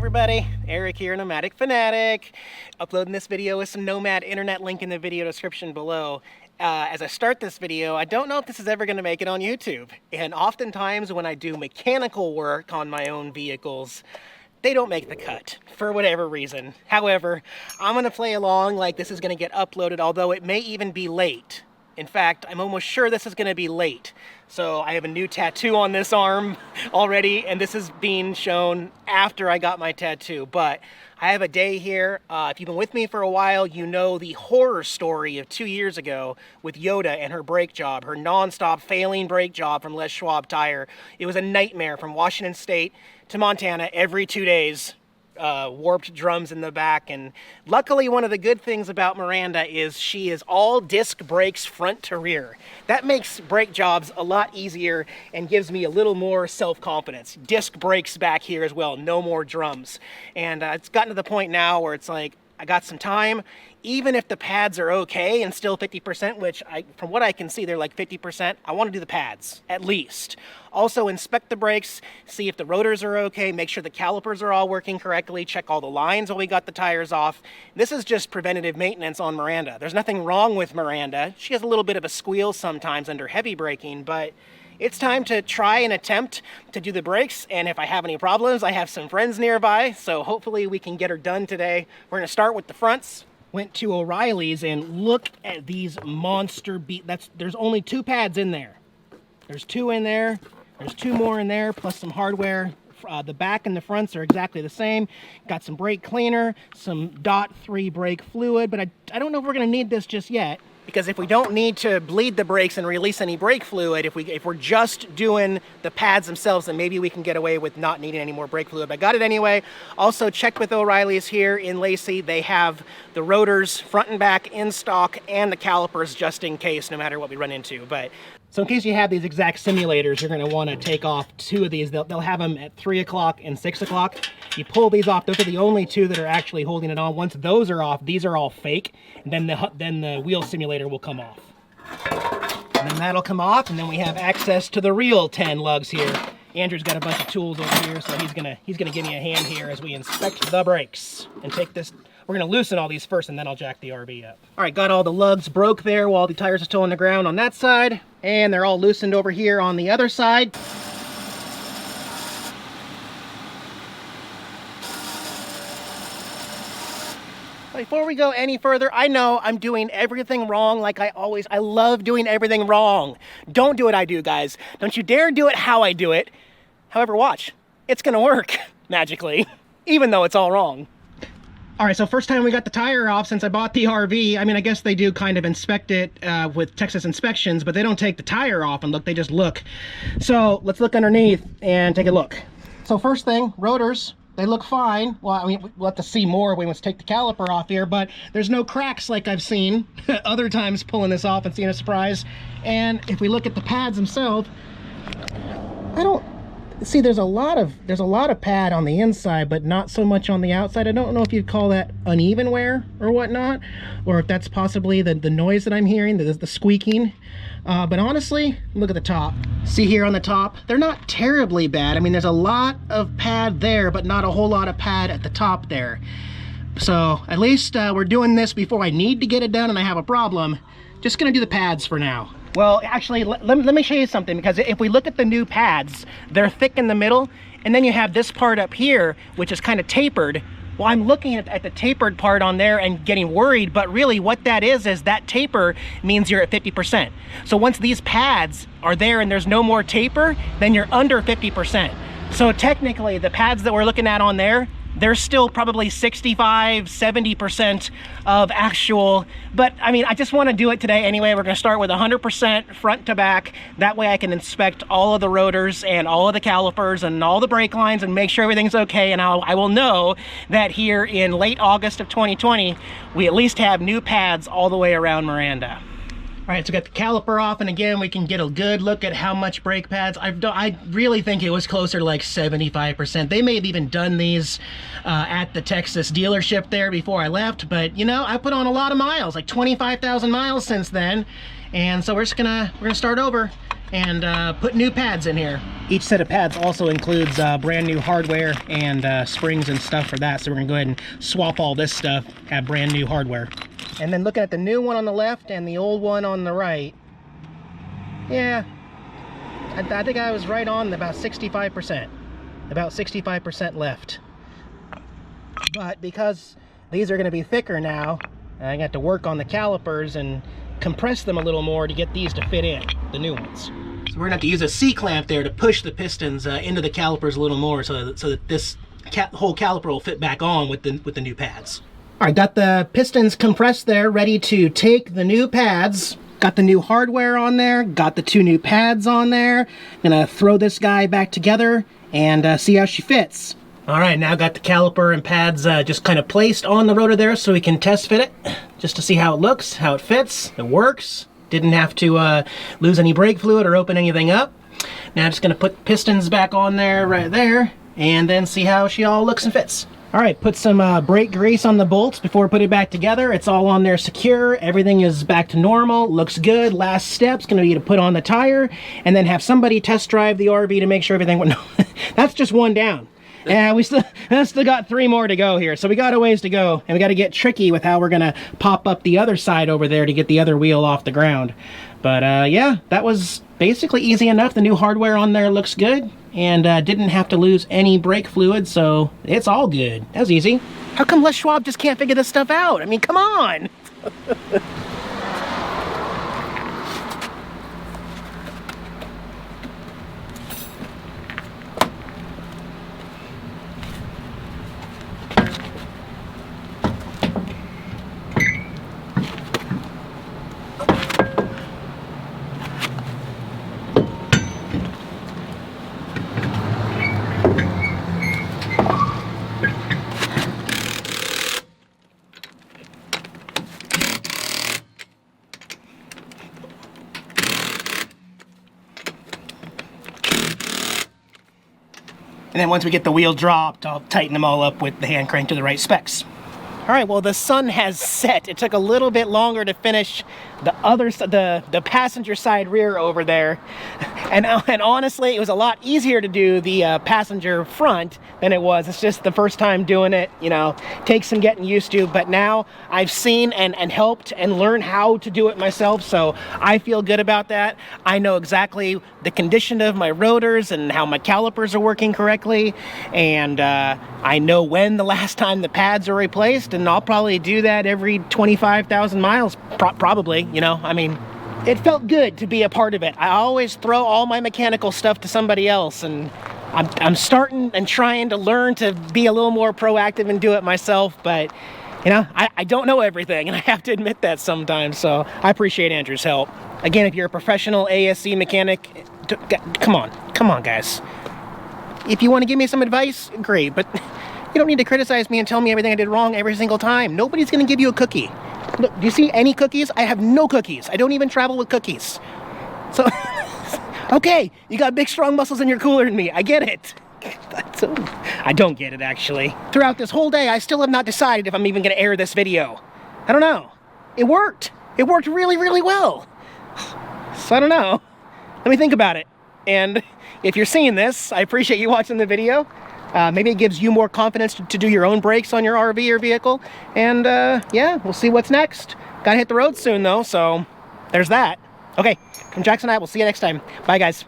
everybody, Eric here, Nomadic Fanatic. Uploading this video with some Nomad internet, link in the video description below. As I start this video, I don't know if this is ever going to make it on YouTube. And oftentimes when I do mechanical work on my own vehicles, they don't make the cut for whatever reason. However, I'm going to play along like this is going to get uploaded, although it may even be late. In fact, I'm almost sure this is going to be late. So I have a new tattoo on this arm already, and this is being shown after I got my tattoo. But I have a day here. If you've been with me for a while, you know the horror story of 2 years ago with Yoda and her brake job, her non-stop failing brake job from Les Schwab Tire. It was a nightmare from Washington State to Montana every 2 days. Warped drums in the back, and luckily one of the good things about Miranda is she is all disc brakes front to rear. That makes brake jobs a lot easier and gives me a little more self-confidence. Disc brakes back here as well, no more drums. And it's gotten to the point now where it's like, I got some time, even if the pads are okay and still 50%, which from what I can see, they're like 50%, I want to do the pads, at least. Also inspect the brakes, see if the rotors are okay, make sure the calipers are all working correctly, check all the lines while we got the tires off. This is just preventative maintenance on Miranda. There's nothing wrong with Miranda. She has a little bit of a squeal sometimes under heavy braking, but it's time to try and attempt to do the brakes, and if I have any problems, I have some friends nearby, so hopefully we can get her done today. We're gonna start with the fronts. Went to O'Reilly's and look at these monster there's only 2 pads in there. There's 2 in there, there's 2 more in there, plus some hardware. The back and the fronts are exactly the same. Got some brake cleaner, some .3 brake fluid, but I don't know if we're gonna need this just yet. Because if we don't need to bleed the brakes and release any brake fluid, if we're just doing the pads themselves, then maybe we can get away with not needing any more brake fluid. But I got it anyway. Also checked with O'Reilly's here in Lacey. They have the rotors front and back in stock and the calipers just in case, no matter what we run into. So in case you have these exact simulators, you're going to want to take off 2 of these. They'll have them at 3 o'clock and 6 o'clock. You pull these off. Those are the only 2 that are actually holding it on. Once those are off, these are all fake. And then the wheel simulator will come off. And then that'll come off, and then we have access to the real 10 lugs here. Andrew's got a bunch of tools over here, so he's gonna give me a hand here as we inspect the brakes and take this. We're gonna loosen all these first, and then I'll jack the RV up. All right, got all the lugs broke there while the tires are still on the ground on that side, and they're all loosened over here on the other side. Before we go any further, I know I'm doing everything wrong like I love doing everything wrong. Don't do what I do, guys. Don't you dare do it how I do it. However, watch. It's gonna work, magically, even though it's all wrong. All right, so first time we got the tire off since I bought the RV. I mean, I guess they do kind of inspect it with Texas inspections, but they don't take the tire off and look, they just look. So let's look underneath and take a look. So first thing, rotors. They look fine. Well, I mean, we'll have to see more when we take the caliper off here, but there's no cracks like I've seen other times pulling this off and seeing a surprise. And if we look at the pads themselves, I don't see there's a lot of pad on the inside, but not so much on the outside. I don't know if you'd call that uneven wear or whatnot, or if that's possibly the noise that I'm hearing, the squeaking. But honestly, look at the top. See here on the top, they're not terribly bad. I mean, there's a lot of pad there, but not a whole lot of pad at the top there. So at least we're doing this before I need to get it done and I have a problem. Just gonna do the pads for now. Well, actually, let me show you something, because if we look at the new pads, they're thick in the middle, and then you have this part up here, which is kind of tapered. Well, I'm looking at the tapered part on there and getting worried, but really what that is that taper means you're at 50%. So once these pads are there and there's no more taper, then you're under 50%. So technically, the pads that we're looking at on there, they're still probably 65, 70% of actual, but I mean, I just want to do it today anyway. We're going to start with 100% front to back. That way I can inspect all of the rotors and all of the calipers and all the brake lines and make sure everything's okay. And I will know that here in late August of 2020, we at least have new pads all the way around Miranda. All right, so got the caliper off, and again, we can get a good look at how much brake pads. I really think it was closer to like 75%. They may have even done these at the Texas dealership there before I left, but you know, I put on a lot of miles, like 25,000 miles since then. And so we're gonna start over and put new pads in here. Each set of pads also includes brand new hardware and springs and stuff for that. So we're gonna go ahead and swap all this stuff, have brand new hardware. And then looking at the new one on the left and the old one on the right, yeah, I think I was right on about 65%. About 65% left. But because these are going to be thicker now, I got to work on the calipers and compress them a little more to get these to fit in, the new ones. So we're going to have to use a C-clamp there to push the pistons into the calipers a little more so that this whole caliper will fit back on with the new pads. All right, got the pistons compressed there, ready to take the new pads. Got the new hardware on there, got the 2 new pads on there. Gonna throw this guy back together and see how she fits. All right, now got the caliper and pads just kind of placed on the rotor there so we can test fit it, just to see how it looks, how it fits, it works. Didn't have to lose any brake fluid or open anything up. Now I'm just gonna put pistons back on there, right there, and then see how she all looks and fits. All right, put some brake grease on the bolts before we put it back together. It's all on there secure. Everything is back to normal. Looks good. Last step's going to be to put on the tire and then have somebody test drive the RV to make sure everything went. That's just one down. And we still got 3 more to go here. So we got a ways to go. And we got to get tricky with how we're going to pop up the other side over there to get the other wheel off the ground. But yeah, that was basically easy enough. The new hardware on there looks good. And didn't have to lose any brake fluid, so it's all good. That was easy. How come Les Schwab just can't figure this stuff out? I mean, come on! And then once we get the wheel dropped, I'll tighten them all up with the hand crank to the right specs. All right, well, the sun has set. It took a little bit longer to finish the other, the passenger side rear over there. And honestly, it was a lot easier to do the passenger front than it was. It's just the first time doing it, you know, takes some getting used to. But now I've seen and helped and learned how to do it myself, so I feel good about that. I know exactly the condition of my rotors and how my calipers are working correctly. And I know when the last time the pads are replaced, and I'll probably do that every 25,000 miles, probably, you know, I mean, it felt good to be a part of it. I always throw all my mechanical stuff to somebody else, and I'm starting and trying to learn to be a little more proactive and do it myself, but, you know, I don't know everything, and I have to admit that sometimes, so I appreciate Andrew's help. Again, if you're a professional ASC mechanic, come on, guys. If you want to give me some advice, great, but you don't need to criticize me and tell me everything I did wrong every single time. Nobody's going to give you a cookie. Look, do you see any cookies? I have no cookies. I don't even travel with cookies. So, okay, you got big, strong muscles and you're cooler than me. I get it. I don't get it, actually. Throughout this whole day, I still have not decided if I'm even going to air this video. I don't know. It worked. It worked really, really well. So I don't know. Let me think about it. And if you're seeing this, I appreciate you watching the video. Maybe it gives you more confidence to do your own brakes on your RV or vehicle. And yeah, we'll see what's next. Gotta hit the road soon though, so there's that. Okay, from Jackson and I, we'll see you next time. Bye guys.